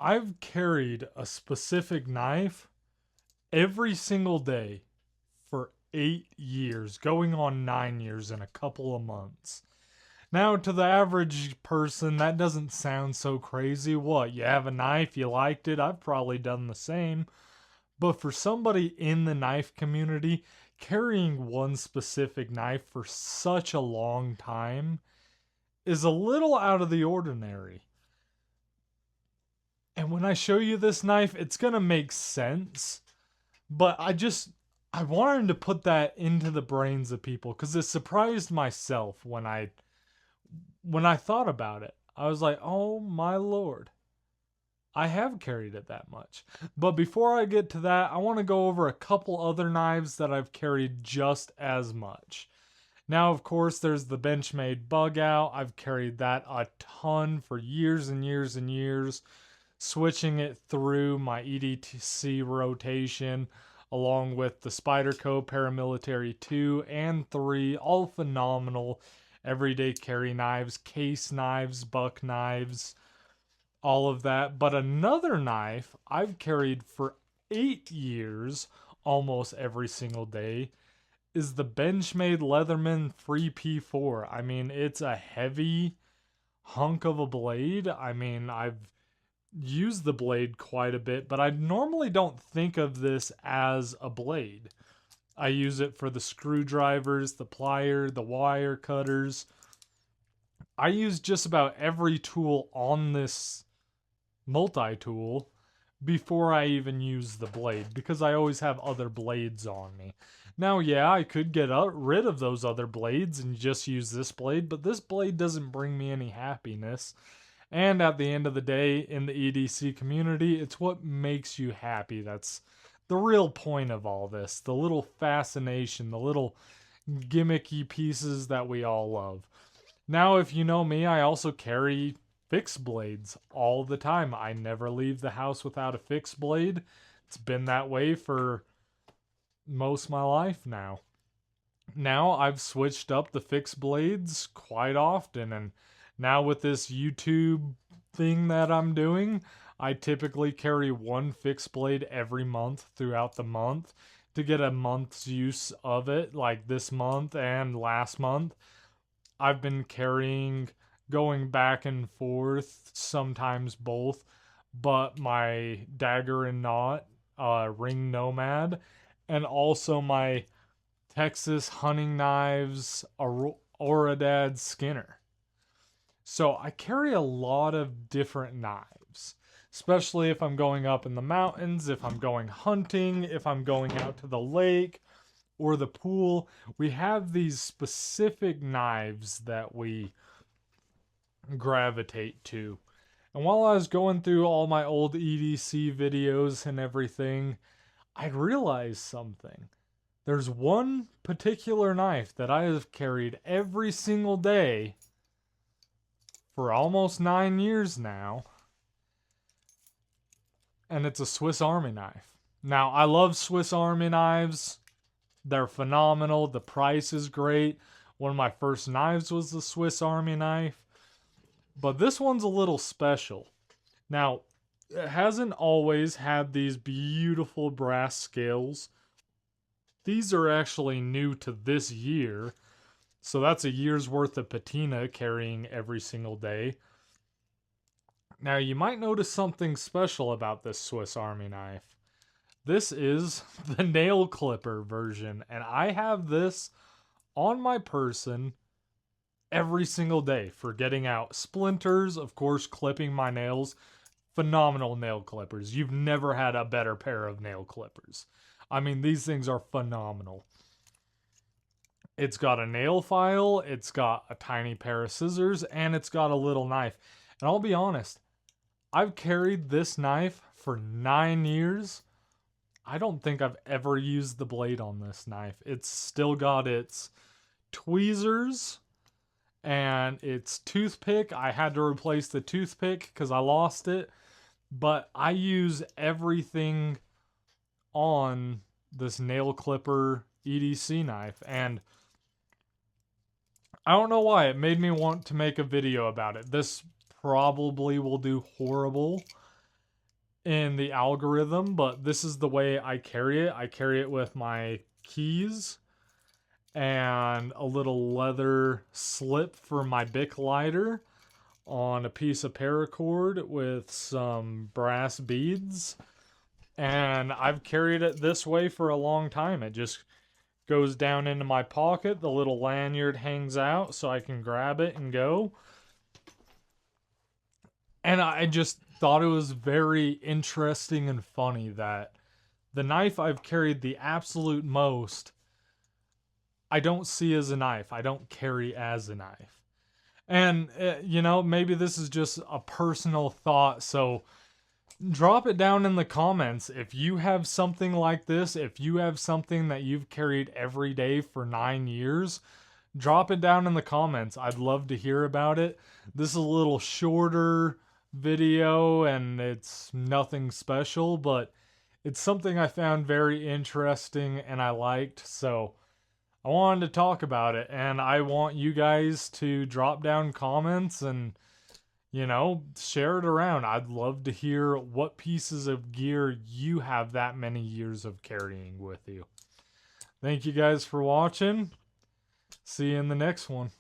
I've carried a specific knife every single day for 8 years, going on 9 years in a couple of months. Now, to the average person, that doesn't sound so crazy. What, you have a knife, you liked it? I've probably done the same. But for somebody in the knife community, carrying one specific knife for such a long time is a little out of the ordinary. And when I show you this knife, it's going to make sense. But I wanted to put that into the brains of people because it surprised myself when I thought about it. I was like, oh my lord, I have carried it that much. But before I get to that, I want to go over a couple other knives that I've carried just as much. Now, of course, there's the Benchmade Bug Out. I've carried that a ton for years and years and years, switching it through my EDC rotation, along with the Spyderco Paramilitary 2 and 3, all phenomenal everyday carry knives, case knives, buck knives, all of that. But another knife I've carried for 8 years, almost every single day, is the Benchmade Leatherman 3P4. I mean, it's a heavy hunk of a blade. I mean, I've used the blade quite a bit, but I normally don't think of this as a blade. I use it for the screwdrivers, the plier, the wire cutters. I use just about every tool on this multi-tool before I even use the blade because I always have other blades on me. Now, yeah, I could get rid of those other blades and just use this blade, but this blade doesn't bring me any happiness. And at the end of the day, in the EDC community, it's what makes you happy. That's the real point of all this. The little fascination, the little gimmicky pieces that we all love. Now, if you know me, I also carry fixed blades all the time. I never leave the house without a fixed blade. It's been that way for most of my life now. Now I've switched up the fixed blades quite often, and now with this YouTube thing that I'm doing, I typically carry one fixed blade every month throughout the month to get a month's use of it. Like this month and last month, I've been going back and forth, sometimes both, but my dagger and knot, ring nomad, and also my Texas hunting knives, Oradad Skinner. So I carry a lot of different knives, especially if I'm going up in the mountains, if I'm going hunting, if I'm going out to the lake or the pool. We have these specific knives that we gravitate to. And while I was going through all my old EDC videos and everything, I realized something. There's one particular knife that I have carried every single day for almost 9 years now, and it's a Swiss Army knife. Now, I love Swiss Army knives. They're phenomenal. The price is great. One of my first knives was the Swiss Army knife, but this one's a little special. Now, it hasn't always had these beautiful brass scales. These are actually new to this year, so that's a year's worth of patina carrying every single day. Now, you might notice something special about this Swiss Army knife. This is the nail clipper version, and I have this on my person every single day for getting out splinters, of course, clipping my nails. Phenomenal nail clippers. You've never had a better pair of nail clippers. I mean, these things are phenomenal. It's got a nail file, it's got a tiny pair of scissors, and it's got a little knife. And I'll be honest, I've carried this knife for 9 years. I don't think I've ever used the blade on this knife. It's still got its tweezers and its toothpick. I had to replace the toothpick because I lost it. But I use everything on this nail clipper EDC knife, and I don't know why it made me want to make a video about it. This probably will do horrible in the algorithm, but this is the way I carry it. I carry it with my keys and a little leather slip for my Bic lighter on a piece of paracord with some brass beads. And I've carried it this way for a long time. It just goes down into my pocket. The little lanyard hangs out so I can grab it and go. And I just thought it was very interesting and funny that the knife I've carried the absolute most, I don't see as a knife. I don't carry as a knife. And, maybe this is just a personal thought. So drop it down in the comments if you have something like this. If you have something that you've carried every day for 9 years, drop it down in the comments. I'd love to hear about it. This is a little shorter video and it's nothing special, but it's something I found very interesting and I liked. So I wanted to talk about it, and I want you guys to drop down comments and, share it around. I'd love to hear what pieces of gear you have that many years of carrying with you. Thank you guys for watching. See you in the next one.